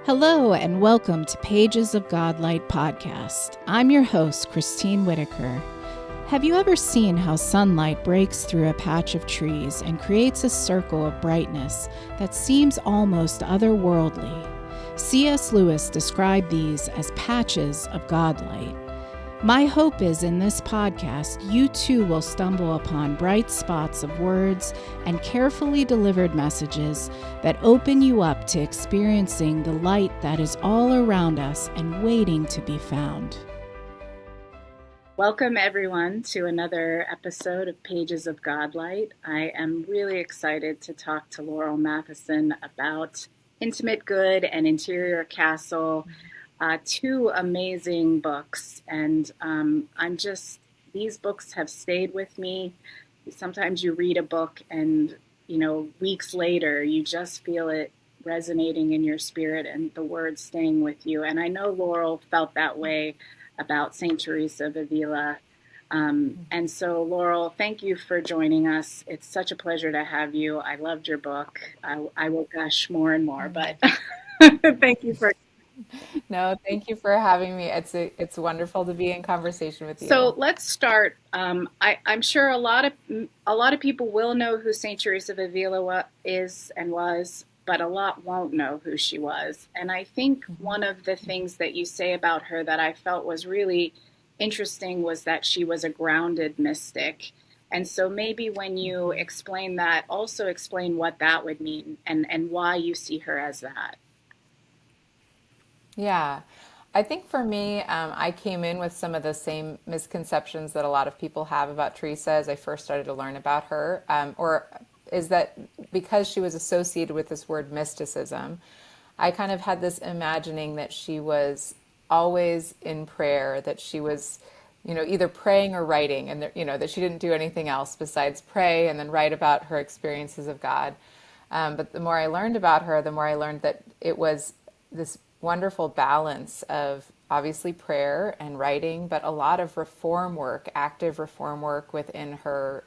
Hello and welcome to Pages of Godlight Podcast. I'm your host, Christine Whitaker. Have you ever seen how sunlight breaks through a patch of trees and creates a circle of brightness that seems almost otherworldly? C.S. Lewis described these as patches of Godlight. My hope is in this podcast, you too will stumble upon bright spots of words and carefully delivered messages that open you up to experiencing the light that is all around us and waiting to be found. Welcome everyone to another episode of Pages of Godlight. I am really excited to talk to Laurel Mathewson about Intimate Good and Interior Castle. Two amazing books, and these books have stayed with me. Sometimes you read a book and, weeks later, you just feel it resonating in your spirit and the words staying with you. And I know Laurel felt that way about St. Teresa of Avila. And so, Laurel, thank you for joining us. It's such a pleasure to have you. I loved your book. I will gush more and more, but thank you for. No, thank you for having me. It's wonderful to be in conversation with you. So let's start. I'm sure a lot of people will know who Saint Teresa of Avila is and was, but a lot won't know who she was. And I think one of the things that you say about her that I felt was really interesting was that she was a grounded mystic. And so maybe when you explain that, also explain what that would mean and why you see her as that. Yeah, I think for me, I came in with some of the same misconceptions that a lot of people have about Teresa as I first started to learn about her, or is that because she was associated with this word mysticism, I kind of had this imagining that she was always in prayer, that she was, either praying or writing, and that she didn't do anything else besides pray and then write about her experiences of God. But the more I learned about her, the more I learned that it was this wonderful balance of obviously prayer and writing, but a lot of reform work, active reform work within her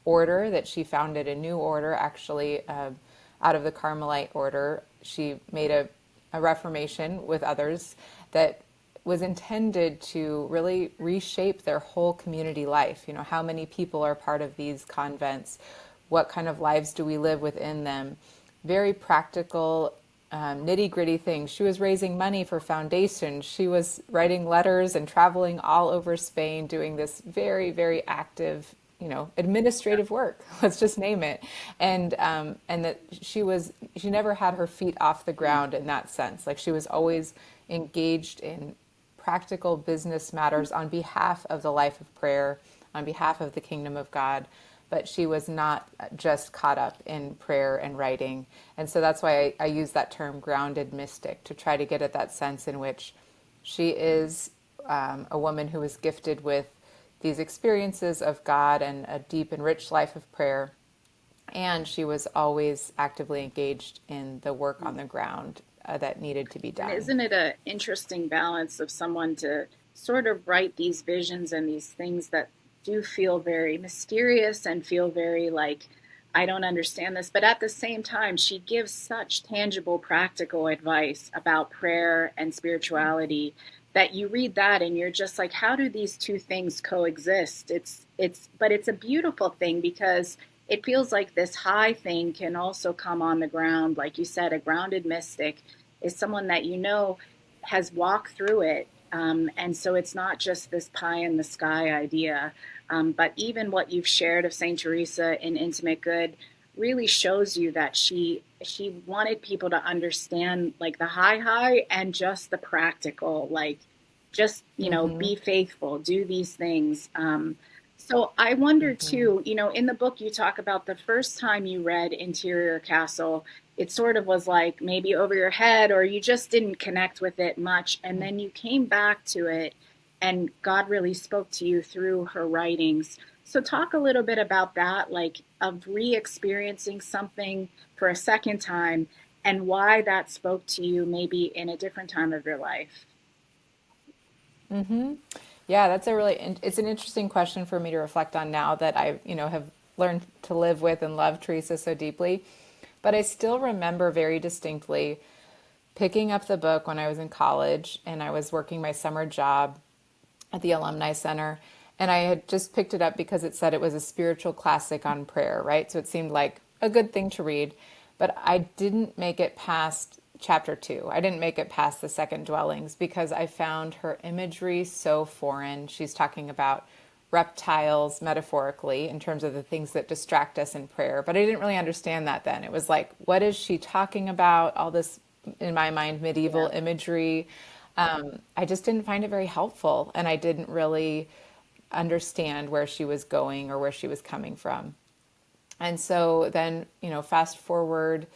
order that she founded, a new order actually out of the Carmelite order. She made a reformation with others that was intended to really reshape their whole community life. How many people are part of these convents? What kind of lives do we live within them? Very practical, nitty-gritty things. She was raising money for foundations. She was writing letters and traveling all over Spain, doing this very, very active, administrative work. Let's just name it. And that she never had her feet off the ground in that sense. Like she was always engaged in practical business matters on behalf of the life of prayer, on behalf of the kingdom of God. But she was not just caught up in prayer and writing. And so that's why I use that term grounded mystic, to try to get at that sense in which she is a woman who was gifted with these experiences of God and a deep and rich life of prayer. And she was always actively engaged in the work on the ground that needed to be done. Isn't it an interesting balance of someone to sort of write these visions and these things that do feel very mysterious and feel very like, I don't understand this. But at the same time, she gives such tangible, practical advice about prayer and spirituality that you read that and you're just like, how do these two things coexist? But it's a beautiful thing because it feels like this high thing can also come on the ground. Like you said, a grounded mystic is someone that has walked through it. And so it's not just this pie in the sky idea. But even what you've shared of St. Teresa in Intimate Good really shows you that she wanted people to understand like the high and just the practical, like just, be faithful, do these things. So I wonder too, in the book you talk about the first time you read Interior Castle, it sort of was like maybe over your head or you just didn't connect with it much. And then you came back to it and God really spoke to you through her writings. So talk a little bit about that, like of re-experiencing something for a second time and why that spoke to you maybe in a different time of your life. Yeah, it's an interesting question for me to reflect on now that I, have learned to live with and love Teresa so deeply. But I still remember very distinctly picking up the book when I was in college, and I was working my summer job at the Alumni Center. And I had just picked it up because it said it was a spiritual classic on prayer, right? So it seemed like a good thing to read. But I didn't make it past chapter 2. I didn't make it past the second dwellings because I found her imagery so foreign. She's talking about reptiles metaphorically in terms of the things that distract us in prayer. But I didn't really understand that then. It was like, what is she talking about? All this, in my mind, medieval Yeah. imagery. I just didn't find it very helpful. And I didn't really understand where she was going or where she was coming from. And so then, fast forward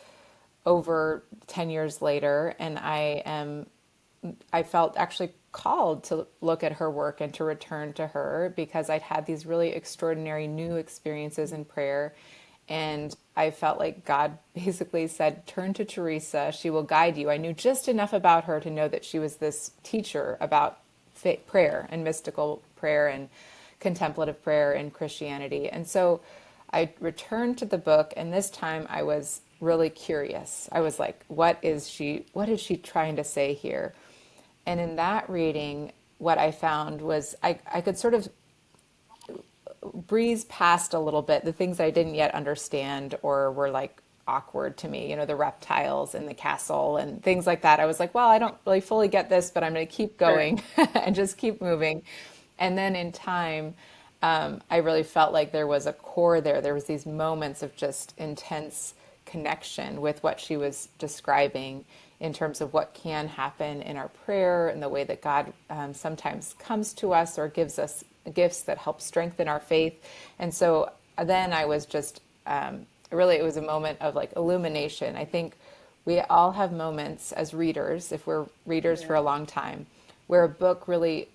over 10 years later, and I felt actually called to look at her work and to return to her because I'd had these really extraordinary new experiences in prayer. And I felt like God basically said, turn to Teresa, she will guide you. I knew just enough about her to know that she was this teacher about prayer and mystical prayer and contemplative prayer in Christianity. And so I returned to the book, and this time I was really curious. I was like, what is she trying to say here? And in that reading, what I found was I could sort of breeze past a little bit the things I didn't yet understand or were like awkward to me, the reptiles in the castle and things like that. I was like, well, I don't really fully get this, but I'm going to keep Sure. going and just keep moving. And then in time, I really felt like there was a core there. There was these moments of just intense connection with what she was describing in terms of what can happen in our prayer and the way that God sometimes comes to us or gives us gifts that help strengthen our faith. And so then I was just really, it was a moment of like illumination. I think we all have moments as readers, if we're readers for Yeah. a long time, where a book really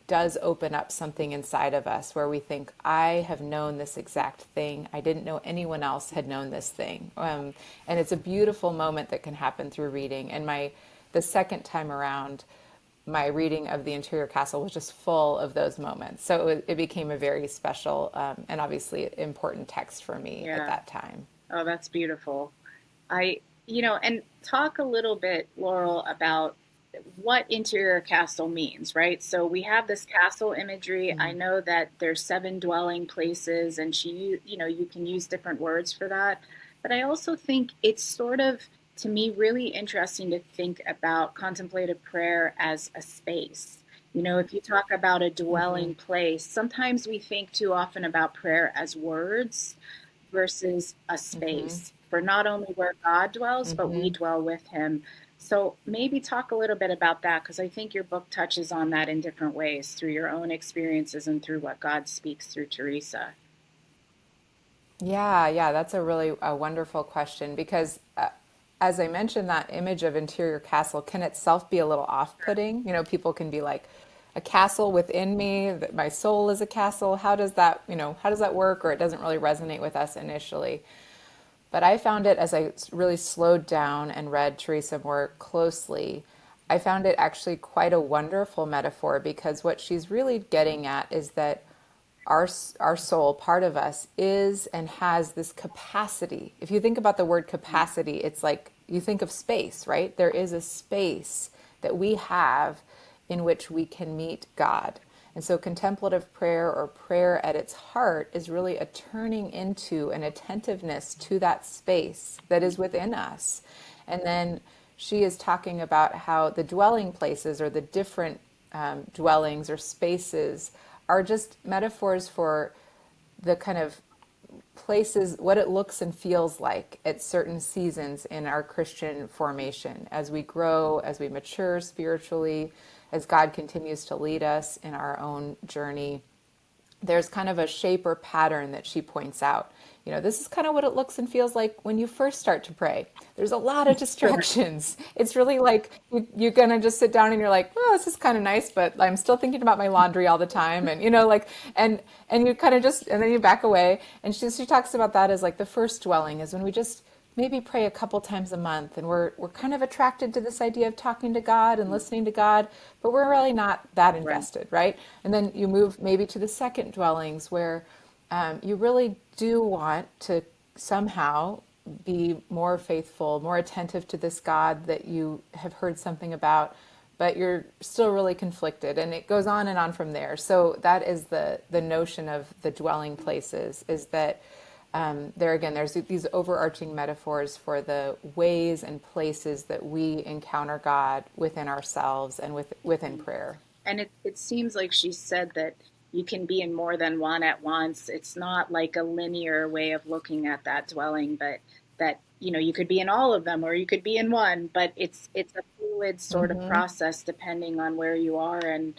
does open up something inside of us where we think, I have known this exact thing. I didn't know anyone else had known this thing. And it's a beautiful moment that can happen through reading. And the second time around, my reading of The Interior Castle was just full of those moments. So it became a very special and obviously important text for me at Yeah. that time. Oh, that's beautiful. And talk a little bit, Laurel, about what interior castle means, right? So we have this castle imagery. I Mm. know that there's 7 dwelling places, and you can use different words for that. But I also think it's sort of, to me, really interesting to think about contemplative prayer as a space. If you talk about a Mm-hmm. dwelling place, sometimes we think too often about prayer as words versus a Mm-hmm. space for not only where God dwells, but we Mm-hmm. dwell with him. So maybe talk a little bit about that because I think your book touches on that in different ways through your own experiences and through what God speaks through Teresa. Yeah, that's a really wonderful question because, as I mentioned, that image of interior castle can itself be a little off-putting. People can be like, a castle within me, that my soul is a castle. How does that work? Or it doesn't really resonate with us initially. But I found it as I really slowed down and read Teresa more closely, I found it actually quite a wonderful metaphor because what she's really getting at is that our soul, part of us, is and has this capacity. If you think about the word capacity, it's like you think of space, right? There is a space that we have in which we can meet God. And so contemplative prayer or prayer at its heart is really a turning into an attentiveness to that space that is within us. And then she is talking about how the dwelling places or the different dwellings or spaces are just metaphors for the kind of places, what it looks and feels like at certain seasons in our Christian formation as we grow, as we mature spiritually, as God continues to lead us in our own journey. There's kind of a shape or pattern that she points out. This is kind of what it looks and feels like when you first start to pray. There's a lot of Sure. distractions. It's really like you're going to just sit down and you're like, oh, this is kind of nice, but I'm still thinking about my laundry all the time. And, and you kind of just, and then you back away. And she talks about that as like the first dwelling is when we just maybe pray a couple times a month and we're kind of attracted to this idea of talking to God and listening to God, but we're really not that Right. invested, right? And then you move maybe to the second dwellings where you really do want to somehow be more faithful, more attentive to this God that you have heard something about, but you're still really conflicted, and it goes on and on from there. So that is the notion of the dwelling places, is that there again, there's these overarching metaphors for the ways and places that we encounter God within ourselves and within prayer. And it seems like she said that you can be in more than one at once. It's not like a linear way of looking at that dwelling, but that, you could be in all of them or you could be in one, but it's a fluid sort of Mm-hmm. process depending on where you are and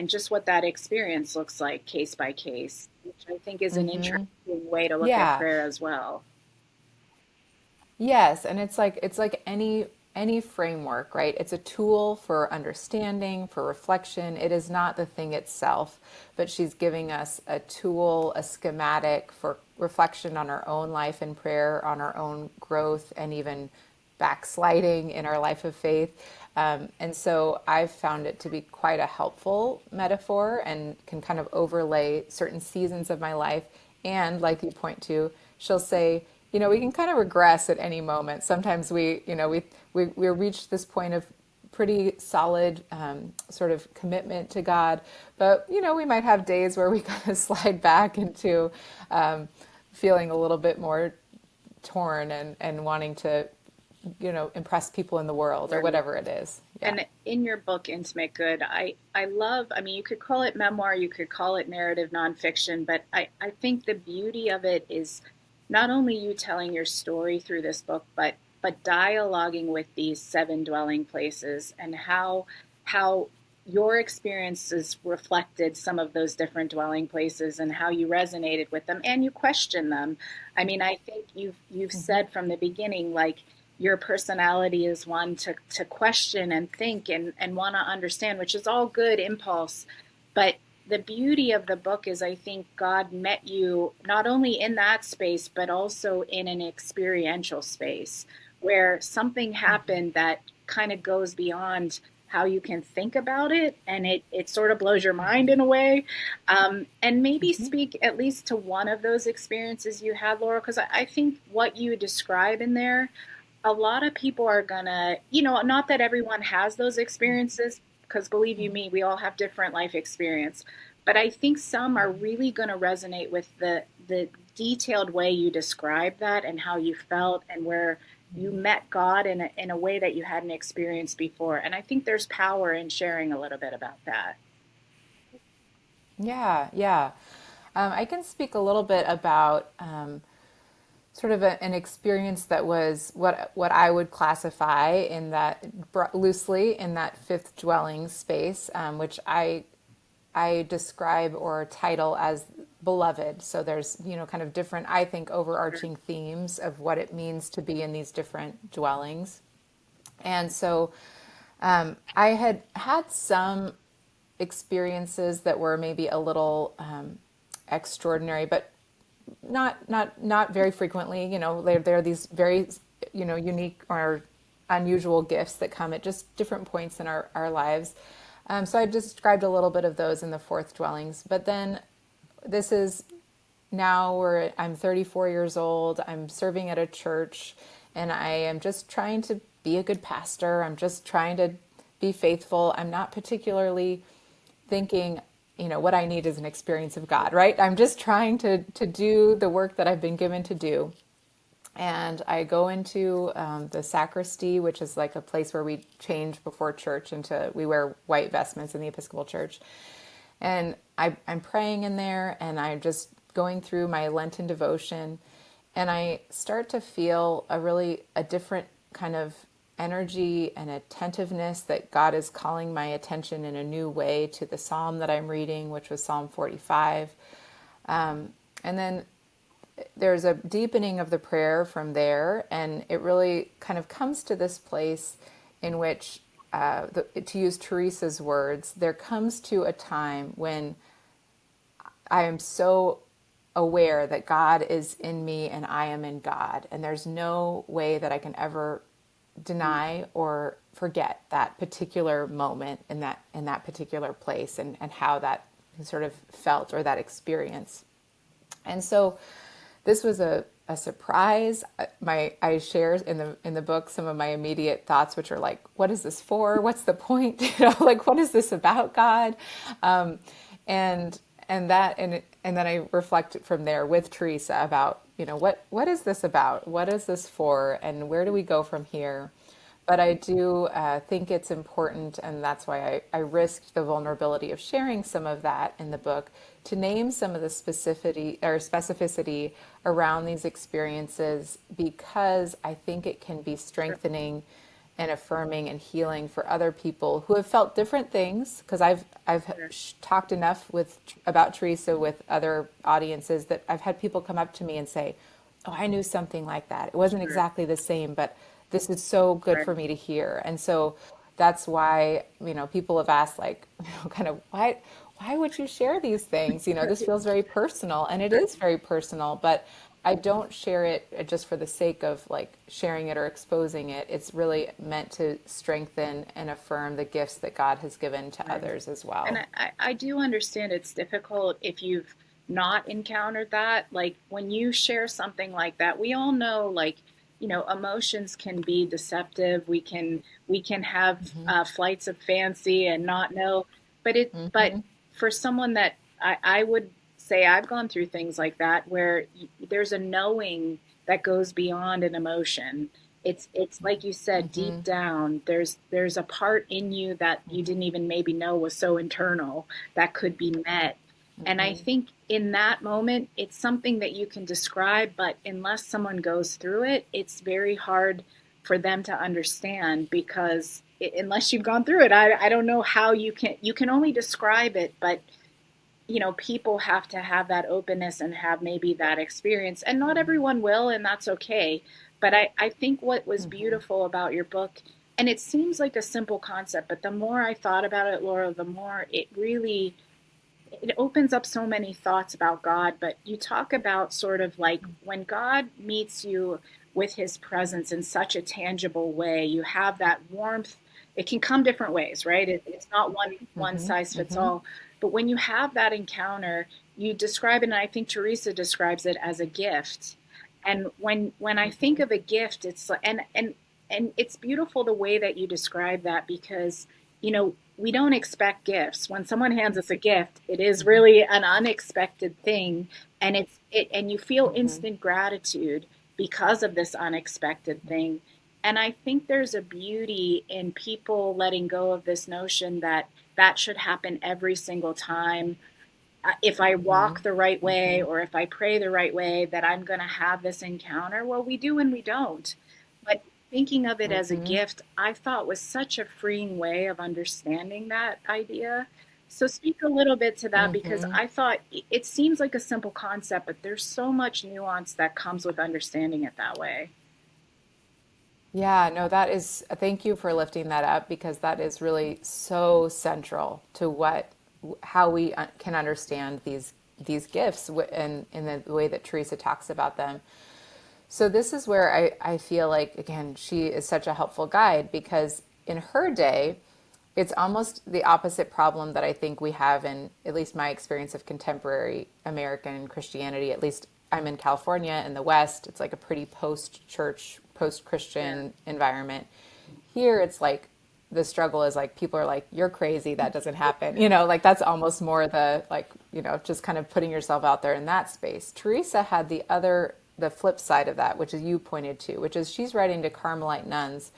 just what that experience looks like case by case, which I think is an Mm-hmm. interesting way to look at Yeah. prayer as well. Yes, and it's like any framework, right? It's a tool for understanding, for reflection. It is not the thing itself, but she's giving us a tool, a schematic for reflection on our own life in prayer, on our own growth, and even backsliding in our life of faith. And so I've found it to be quite a helpful metaphor and can kind of overlay certain seasons of my life. And like you point to, she'll say, we can kind of regress at any moment. Sometimes we reach this point of pretty solid sort of commitment to God, but we might have days where we kind of slide back into feeling a little bit more torn and wanting to impress people in the world or Right. whatever it is. Yeah. And in your book, Intimate Good, I love, I mean, you could call it memoir, you could call it narrative nonfiction, but I think the beauty of it is not only you telling your story through this book, but dialoguing with these seven dwelling places and how your experiences reflected some of those different dwelling places and how you resonated with them and you question them. I mean, I think you've Mm-hmm. said from the beginning, like, your personality is one to question and think and want to understand, which is all good impulse. But the beauty of the book is I think God met you not only in that space, but also in an experiential space where something happened that kind of goes beyond how you can think about it. And it sort of blows your mind in a way. And maybe Mm-hmm. speak at least to one of those experiences you had, Laura, because I think what you describe in there, a lot of people are gonna, not that everyone has those experiences, because believe you me, we all have different life experience. But I think some are really gonna resonate with the detailed way you describe that and how you felt and where you met God in a way that you hadn't experienced before. And I think there's power in sharing a little bit about that. Yeah, yeah. I can speak a little bit about sort of an experience that was what I would classify in that loosely in that fifth dwelling space, which I describe or title as beloved. So there's kind of different, I think, overarching themes of what it means to be in these different dwellings. And so I had had some experiences that were maybe a little extraordinary, but not very frequently. There are these very unique or unusual gifts that come at just different points in our lives. So I described a little bit of those in the fourth dwellings, but then this is now where I'm 34 years old. I'm serving at a church, and I am just trying to be a good pastor. I'm just trying to be faithful. I'm not particularly thinking, what I need is an experience of God, right? I'm just trying to do the work that I've been given to do. And I go into the sacristy, which is like a place where we change before church we wear white vestments in the Episcopal Church. And I'm praying in there, and I'm just going through my Lenten devotion, and I start to feel a different kind of energy and attentiveness that God is calling my attention in a new way to the psalm that I'm reading, which was Psalm 45. And then there's a deepening of the prayer from there, and it really kind of comes to this place in which, to use Teresa's words, there comes to a time when I am so aware that God is in me and I am in God, and there's no way that I can ever deny or forget that particular moment in that particular place and how that sort of felt or that experience. And so this was a surprise. I share in the book some of my immediate thoughts, which are like, what is this for? What's the point? Like, what is this about, God? Um, and and then I reflect from there with Teresa about, what is this about? What is this for? And where do we go from here? But I do think it's important, and that's why I risked the vulnerability of sharing some of that in the book, to name some of the specificity around these experiences, because I think it can be strengthening and affirming and healing for other people who have felt different things. Because I've Sure. talked enough about Teresa with other audiences that I've had people come up to me and say, "Oh, I knew something like that. It wasn't Sure. exactly the same, but this is so good Right. for me to hear." And so that's why, people have asked, like, kind of, why would you share these things? This Right. feels very personal, and it is very personal, but I don't share it just for the sake of like sharing it or exposing it. It's really meant to strengthen and affirm the gifts that God has given to Right. others as And well. I do understand it's difficult if you've not encountered that. Like when you share something like that, we all know, like, emotions can be deceptive. We can have Hmm. flights of fancy and not know. But Hmm. for someone that I would say I've gone through things like that where there's a knowing that goes beyond an emotion. It's like you said, deep Hmm. down there's a part in you that you didn't even maybe know was so internal that could be met. And I Hmm. think in that moment it's something that you can describe, but unless someone goes through it, it's very hard for them to understand, because unless you've gone through it, I don't know how you can only describe it. But people have to have that openness and have maybe that experience. And not everyone will, and that's okay. But I think what was Hmm. beautiful about your book, and it seems like a simple concept, but the more I thought about it, Laura, the more it opens up so many thoughts about God. But you talk about sort of like when God meets you with his presence in such a tangible way, you have that warmth. It can come different ways, right? It's not one Hmm. size fits Hmm. all. But when you have that encounter, you describe it, and I think Teresa describes it as a gift. And when I think Hmm. of a gift, it's like, and it's beautiful the way that you describe that, because we don't expect gifts. When someone hands us a gift, it is Hmm. really an unexpected thing, and you feel Hmm. instant gratitude because of this unexpected thing. And I think there's a beauty in people letting go of this notion that that should happen every single time. If I Hmm. walk the right way Hmm. or if I pray the right way, that I'm going to have this encounter. Well, we do and we don't. But thinking of it as a Hmm. gift, I thought was such a freeing way of understanding that idea. So speak a little bit to that, because Hmm. I thought it seems like a simple concept, but there's so much nuance that comes with understanding it that way. Yeah, no, thank you for lifting that up, because that is really so central to how we can understand these gifts, and in the way that Teresa talks about them. So this is where I feel like, again, she is such a helpful guide, because in her day, it's almost the opposite problem that I think we have in at least my experience of contemporary American Christianity. At least I'm in California in the West. It's like a pretty post-church, Yeah. post-Christian environment. Here, it's like the struggle is like people are like, "You're crazy. That doesn't happen." Like that's almost more the like, just kind of putting yourself out there in that space. Teresa had the flip side of that, which is you pointed to, which is she's writing to Carmelite nuns,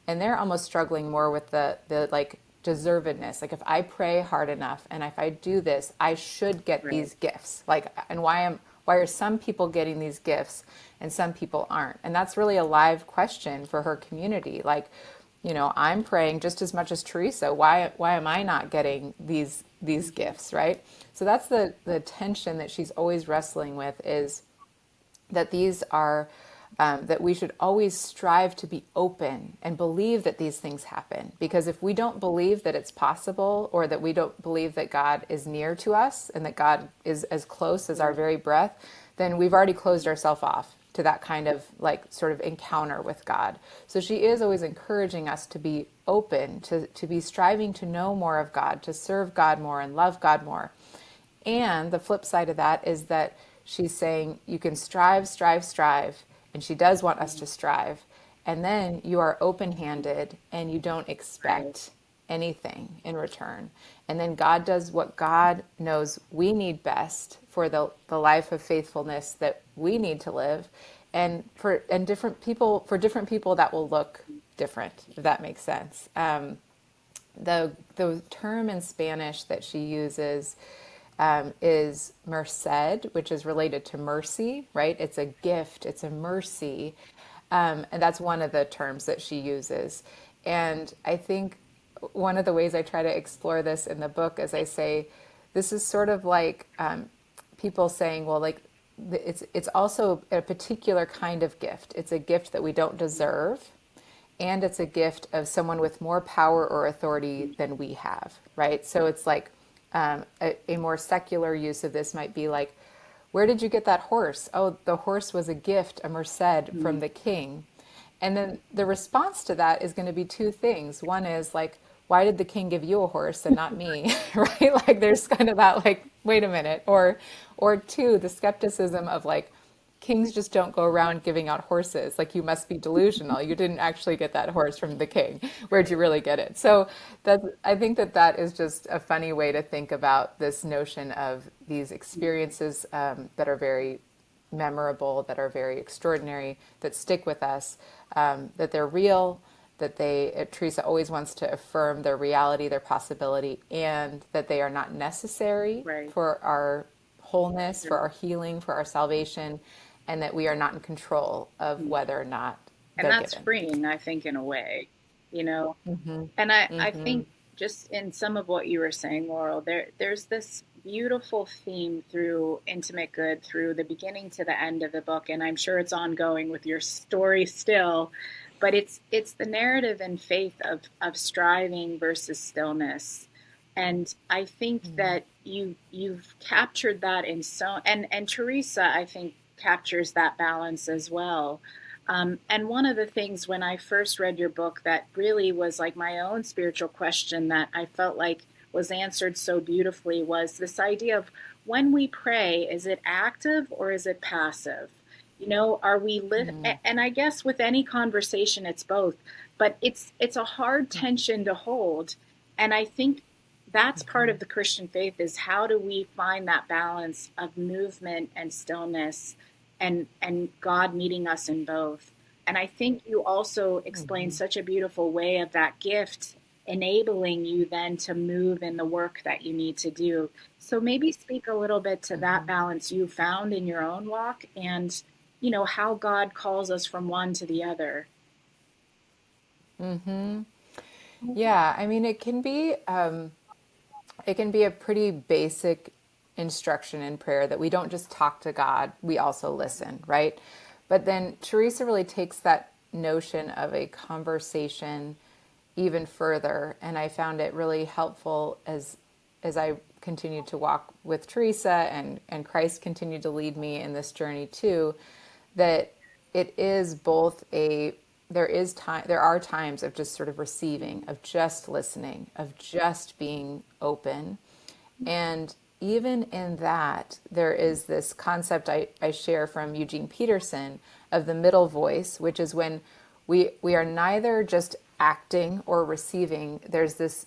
and they're almost struggling more with the like deservedness. Like if I pray hard enough and if I do this, I should get Right. these gifts. Like, and why are some people getting these gifts and some people aren't? And that's really a live question for her community. Like, I'm praying just as much as Teresa. Why am I not getting these Mhm. gifts, right? So that's the tension that she's always wrestling with, is that these are that we should always strive to be open and believe that these things happen. Because if we don't believe that it's possible, or that we don't believe that God is near to us and that God is as close as our Right. very breath, then we've already closed ourselves off to that kind of like sort of encounter with God. So she is always encouraging us to be open, to be striving to know more of God, to serve God more and love God more. And the flip side of that is that she's saying you can strive, strive, strive, and she does want us to strive. And then you are open-handed and you don't Right. expect anything in return. And then God does what God knows we need best for the life of faithfulness that we need to live. And different people that will look different, if that makes sense. The term in Spanish that she uses is merced, which is related to mercy, right? It's a gift, it's a mercy. And that's one of the terms that she uses. And I think one of the ways I try to explore this in the book is I say, this is sort of like people saying, well, like, it's also a particular kind of gift. It's a gift that we don't deserve, and it's a gift of someone with more power or authority than we have, right? So it's like a more secular use of this might be like, where did you get that horse? Oh, the horse was a gift, a merced from the king. And then the response to that is going to be two things. One is like, why did the king give you a horse and not me? Right? Like there's kind of that like, wait a minute. Or two, the skepticism of like, kings just don't go around giving out horses. Like you must be delusional. You didn't actually get that horse from the king. Where'd you really get it? So I think that is just a funny way to think about this notion of these experiences that are very memorable, that are very extraordinary, that stick with us, that they're real, that Teresa always wants to affirm their reality, their possibility, and that they are not necessary Right. for our wholeness, for our healing, for our salvation, and that we are not in control of whether or not And they're that's given. freeing, I think, in a way, you know. And I think just in some of what you were saying, Laurel, there's this beautiful theme through Intimate Good, through the beginning to the end of the book, and I'm sure it's ongoing with your story still. But it's the narrative and faith of striving versus stillness. And I think that you've captured that in so and Teresa, I think, captures that balance as well. And one of the things when I first read your book that really was like my own spiritual question that I felt like was answered so beautifully was this idea of when we pray, is it active or is it passive? You know, are we and I guess with any conversation it's both, but it's a hard tension to hold. And I think that's part of the Christian faith is how do we find that balance of movement and stillness and God meeting us in both. And I think you also explained such a beautiful way of that gift enabling you then to move in the work that you need to do. So maybe speak a little bit to that balance you found in your own walk and how God calls us from one to the other. Yeah, I mean, it can be a pretty basic instruction in prayer that we don't just talk to God, we also listen, right? But then Teresa really takes that notion of a conversation even further, and I found it really helpful as I continued to walk with Teresa and Christ continued to lead me in this journey too, that it is both there are times of just sort of receiving, of just listening, of just being open. And even in that, there is this concept I share from Eugene Peterson of the middle voice, which is when we are neither just acting or receiving. There's this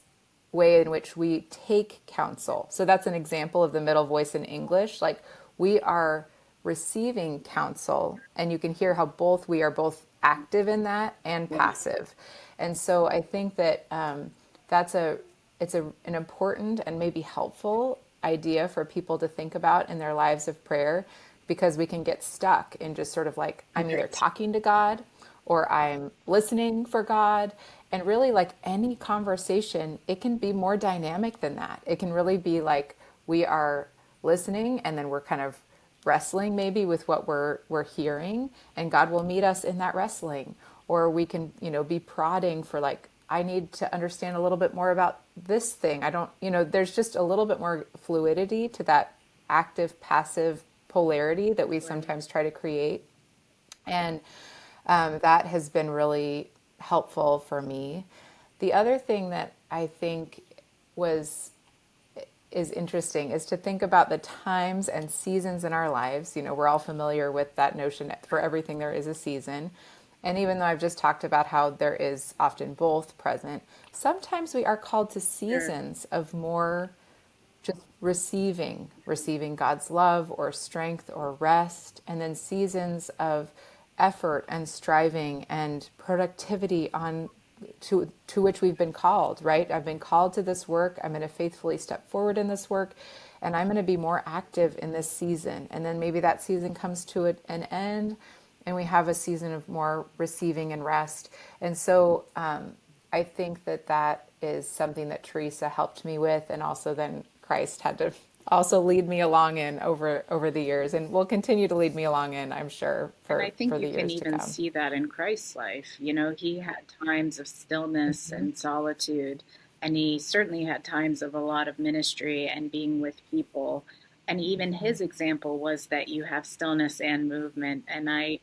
way in which we take counsel. So that's an example of the middle voice in English. Like we are receiving counsel, and you can hear how we are both active in that and passive. And so I think that an important and maybe helpful idea for people to think about in their lives of prayer, because we can get stuck in just sort of like, I'm either Right. talking to God or I'm listening for God. And really, like any conversation, it can be more dynamic than that. It can really be like we are listening and then we're kind of wrestling maybe with what we're hearing, and God will meet us in that wrestling. Or we can, be prodding for like, I need to understand a little bit more about this thing. I don't, there's just a little bit more fluidity to that active passive polarity that we Right. sometimes try to create. And that has been really helpful for me. The other thing that I think was is interesting is to think about the times and seasons in our lives. We're all familiar with that notion, for everything there is a season. And even though I've just talked about how there is often both present, sometimes we are called to Sure. seasons of more just receiving God's love or strength or rest, and then seasons of effort and striving and productivity on to which we've been called, right? I've been called to this work. I'm going to faithfully step forward in this work, and I'm going to be more active in this season. And then maybe that season comes to an end, and we have a season of more receiving and rest. And so I think that is something that Teresa helped me with, and also then Christ had to also lead me along in over the years, and will continue to lead me along in, I'm sure, And I think for the you can years to even come. see that in Christ's life. He had times of stillness and solitude, and he certainly had times of a lot of ministry and being with people. And even his example was that you have stillness and movement. And I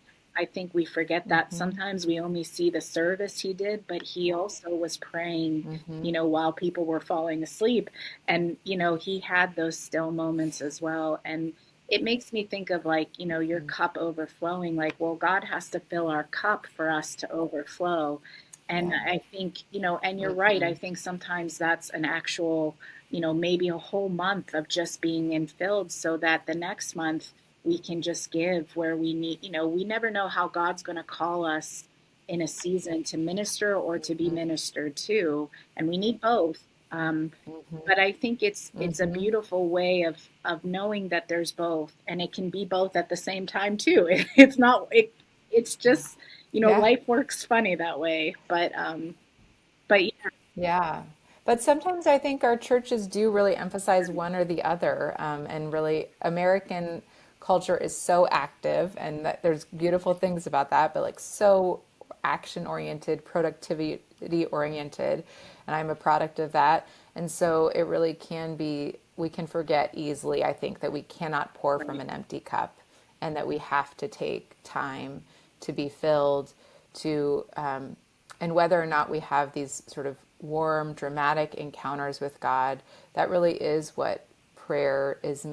think we forget that sometimes. We only see the service he did, but he also was praying, while people were falling asleep. And, he had those still moments as well. And it makes me think of, like, your cup overflowing. Like, well, God has to fill our cup for us to overflow. And Yeah. I think, and you're right. I think sometimes that's an actual, maybe a whole month of just being infilled, so that the next month we can just give where we need. We never know how God's going to call us in a season to minister or to be ministered to. And we need both. But I think it's a beautiful way of knowing that there's both, and it can be both at the same time too. It's not it. It's just, Yeah. life works funny that way. But yeah, Yeah. But sometimes I think our churches do really emphasize one or the other. And really, American culture is so active, and that there's beautiful things about that, but like so action oriented, productivity oriented. And I'm a product of that. And so it really can be, we can forget easily, I think, that we cannot pour from right. an empty cup, and that we have to take time to be filled, to and whether or not we have these sort of warm, dramatic encounters with God, that really is what prayer is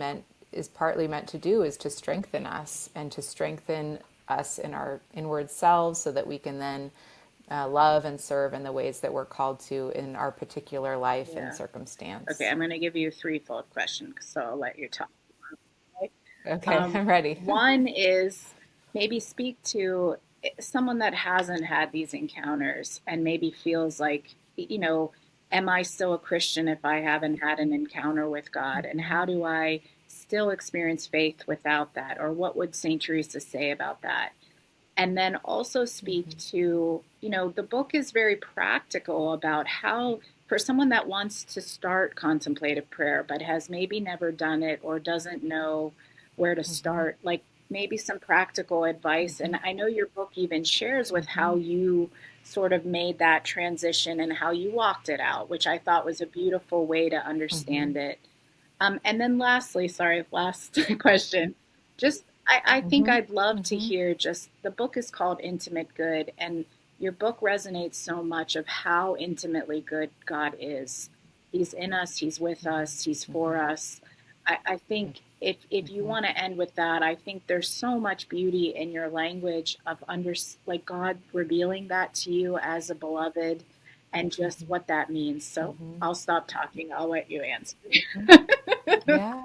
partly meant to do, is to strengthen us, and to strengthen us in our inward selves, so that we can then love and serve in the ways that we're called to in our particular life and Yeah. Okay, circumstance. I'm going to give you a threefold question, so I'll let you talk. Okay? Okay, I'm ready. One is, maybe speak to someone that hasn't had these encounters and maybe feels like, am I still a Christian if I haven't had an encounter with God? And how do I still experience faith without that? Or what would St. Teresa say about that? And then also speak to, the book is very practical about how, for someone that wants to start contemplative prayer but has maybe never done it or doesn't know where to start, like maybe some practical advice. And I know your book even shares with how you sort of made that transition and how you walked it out, which I thought was a beautiful way to understand it. And then lastly, sorry, last question. Just, I think I'd love to hear, just, the book is called Intimate Good, and your book resonates so much of how intimately good God is. He's in us, He's with us, He's for us. I think if you want to end with that, I think there's so much beauty in your language of like God revealing that to you as a beloved, and just what that means. So I'll stop talking. I'll let you answer. Yeah.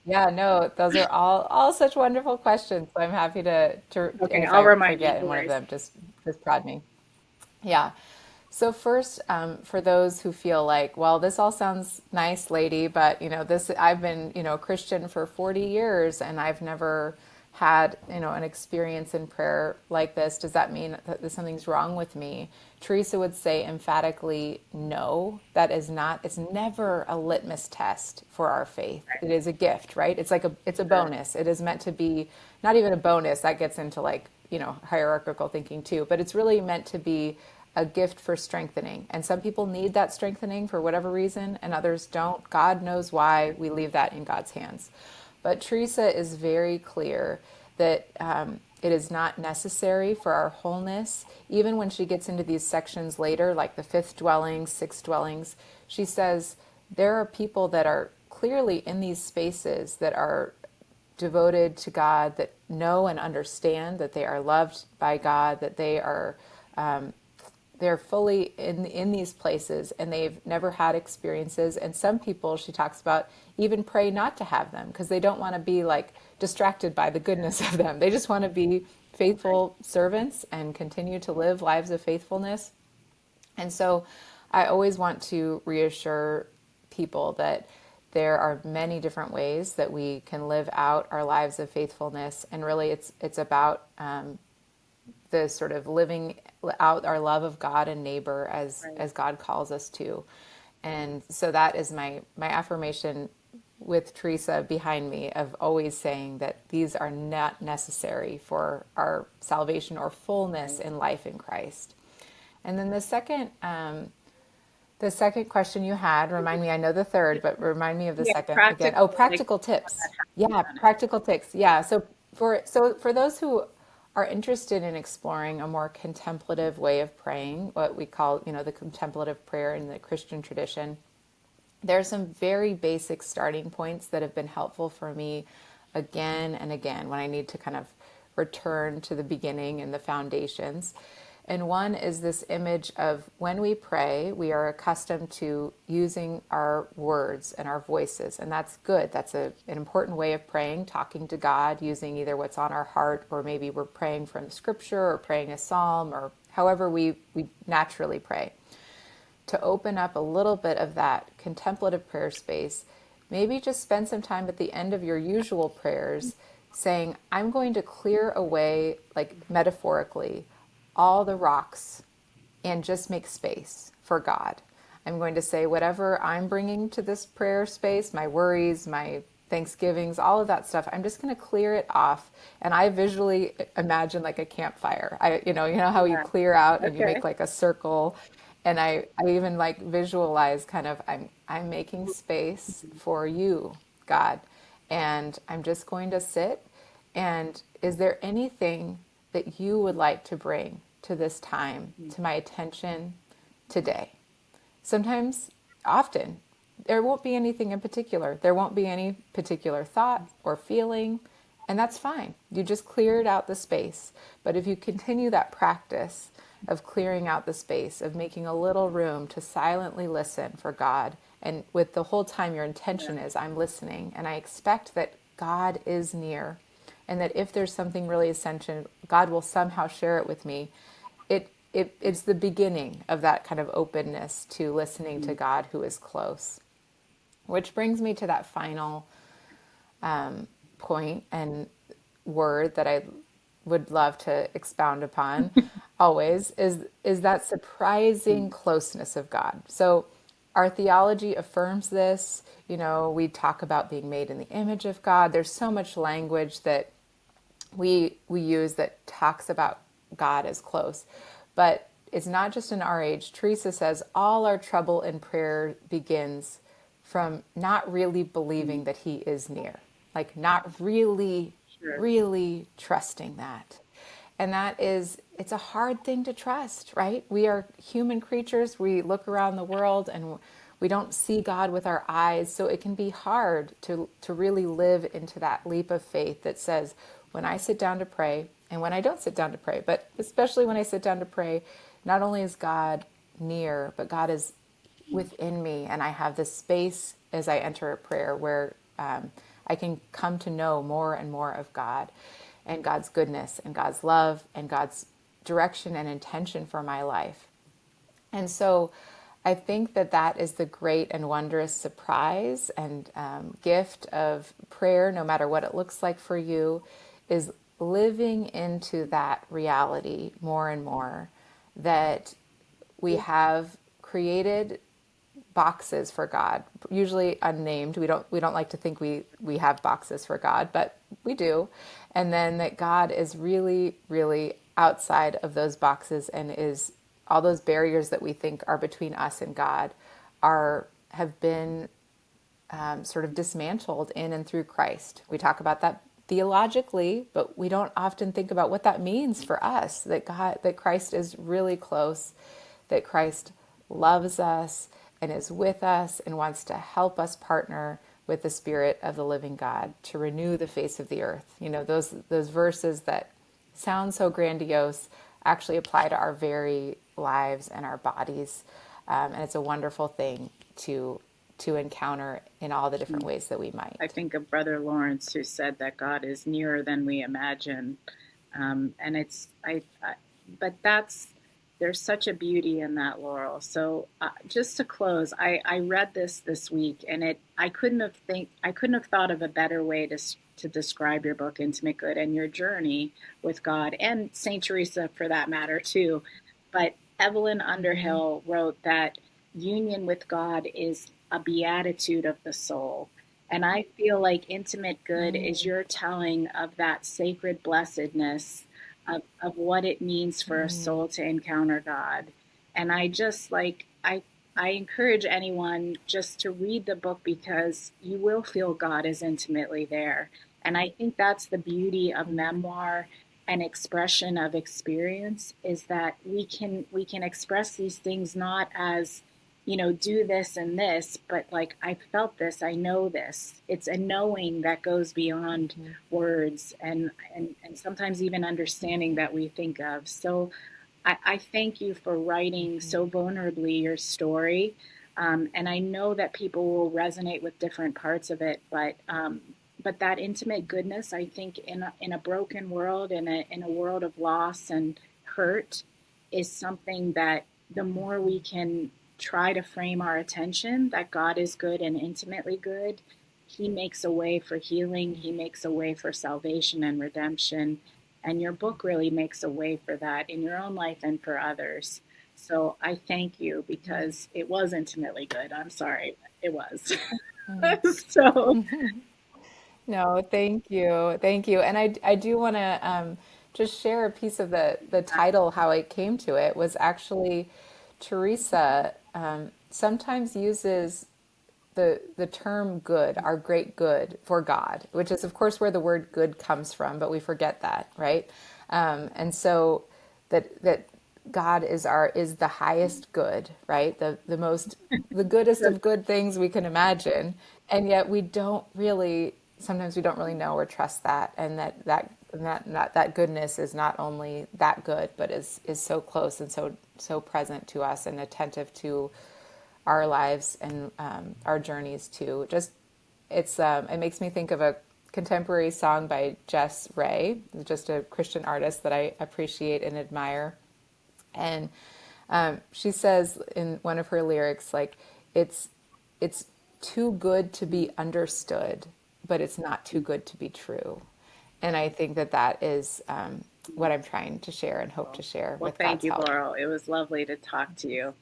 Yeah, no, those are all such wonderful questions. So I'm happy to Okay, if I'll I remind you. forget No in one of worries. them, just prod me. Yeah. So first, for those who feel like, well, this all sounds nice, lady, but this I've been a Christian for 40 years, and I've never had an experience in prayer like this. Does that mean that something's wrong with me? Teresa would say emphatically, no. That is not. It's never a litmus test for our faith. It is a gift, right? It's a Sure. bonus. It is meant to be not even a bonus. That gets into like hierarchical thinking too, but it's really meant to be a gift for strengthening. And some people need that strengthening for whatever reason, and others don't. God knows why. We leave that in God's hands. But Teresa is very clear that it is not necessary for our wholeness. Even when she gets into these sections later, like the fifth dwellings, sixth dwellings, she says there are people that are clearly in these spaces that are devoted to God, that know and understand that they are loved by God, that they're fully in these places, and they've never had experiences. And some people, she talks about, even pray not to have them because they don't want to be like distracted by the goodness of them. They just want to be faithful servants and continue to live lives of faithfulness. And so I always want to reassure people that there are many different ways that we can live out our lives of faithfulness. And really it's about the sort of living out our love of God and neighbor as God calls us to. And so that is my affirmation with Teresa behind me, of always saying that these are not necessary for our salvation or fullness in life in Christ. And then the second question you had, remind me, I know the third, but remind me of the second again. Oh, practical tips. Yeah, practical tips. Yeah. So for those who are interested in exploring a more contemplative way of praying, what we call, the contemplative prayer in the Christian tradition, there are some very basic starting points that have been helpful for me again and again when I need to kind of return to the beginning and the foundations. And one is this image of when we pray, we are accustomed to using our words and our voices. And that's good. That's an important way of praying, talking to God, using either what's on our heart, or maybe we're praying from scripture or praying a psalm, or however we naturally pray. To open up a little bit of that contemplative prayer space, maybe just spend some time at the end of your usual prayers saying, I'm going to clear away, like metaphorically, all the rocks and just make space for God. I'm going to say whatever I'm bringing to this prayer space, my worries, my thanksgivings, all of that stuff, I'm just going to clear it off. And I visually imagine like a campfire. You know how you clear out and you make like a circle. And I even like visualize kind of, I'm making space for you, God. And I'm just going to sit. And is there anything that you would like to bring to this time, to my attention today? Sometimes, often, there won't be anything in particular. There won't be any particular thought or feeling, and that's fine. You just cleared out the space. But if you continue that practice of clearing out the space, of making a little room to silently listen for God, and with the whole time your intention is, I'm listening, and I expect that God is near, and that if there's something really essential, God will somehow share it with me. It's the beginning of that kind of openness to listening to God who is close. Which brings me to that final point and word that I would love to expound upon always is that surprising closeness of God. So our theology affirms this. We talk about being made in the image of God. There's so much language that we use that talks about God as close. But it's not just in our age. Teresa says all our trouble in prayer begins from not really believing that he is near, like not really, really trusting that. And it's a hard thing to trust, right? We are human creatures. We look around the world and we don't see God with our eyes. So it can be hard to really live into that leap of faith that says, when I sit down to pray, and when I don't sit down to pray, but especially when I sit down to pray, not only is God near, but God is within me. And I have this space as I enter a prayer where I can come to know more and more of God and God's goodness and God's love and God's direction and intention for my life. And so I think that is the great and wondrous surprise and gift of prayer, no matter what it looks like for you, is living into that reality more and more, that we have created boxes for God, usually unnamed. We don't like to think we have boxes for God, but we do. And then that God is really, really outside of those boxes, and is all those barriers that we think are between us and God have been sort of dismantled in and through Christ. We talk about that theologically, but we don't often think about what that means for us, that Christ is really close, that Christ loves us, and is with us and wants to help us partner with the Spirit of the living God to renew the face of the earth. You know, those verses that sound so grandiose actually apply to our very lives and our bodies. And it's a wonderful thing to encounter in all the different ways that we might. I think of Brother Lawrence, who said that God is nearer than we imagine. And but there's such a beauty in that, Laurel. So just to close, I read this week, and I couldn't have thought of a better way to describe your book, Intimate Good, and your journey with God, and Saint Teresa for that matter too. But Evelyn Underhill wrote that union with God is a beatitude of the soul. And I feel like Intimate Good is your telling of that sacred blessedness of what it means for a soul to encounter God. And I just I encourage anyone just to read the book, because you will feel God is intimately there. And I think that's the beauty of memoir and expression of experience, is that we can express these things not as, do this and this, but like, I felt this, I know this. It's a knowing that goes beyond words and sometimes even understanding that we think of. So I thank you for writing so vulnerably your story. And I know that people will resonate with different parts of it, but that intimate goodness, I think in a broken world, in a world of loss and hurt, is something that the more we can try to frame our attention that God is good and intimately good, He makes a way for healing. He makes a way for salvation and redemption. And your book really makes a way for that in your own life and for others. So I thank you, because it was intimately good. I'm sorry, it was. So No, thank you. Thank you. And I do want to just share a piece of the title, how I came to it was actually Teresa sometimes uses the term good, our great good, for God, which is of course where the word good comes from, but we forget that, right? And so that God is the highest good, right? The goodest of good things we can imagine, and yet sometimes we don't really know or trust that, and that goodness is not only that good, but is so close and so present to us and attentive to our lives and our journeys too. It makes me think of a contemporary song by Jess Ray, just a Christian artist that I appreciate and admire. And she says in one of her lyrics, like, it's too good to be understood, but it's not too good to be true. And I think that is what I'm trying to share and hope to share with God's help. Well, thank you, Laurel. It was lovely to talk to you.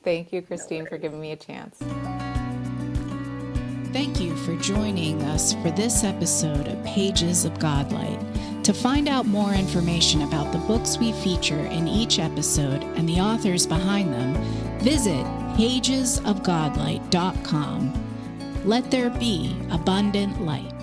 Thank you, Christine, for giving me a chance. Thank you for joining us for this episode of Pages of Godlight. To find out more information about the books we feature in each episode and the authors behind them, visit pagesofgodlight.com. Let there be abundant light.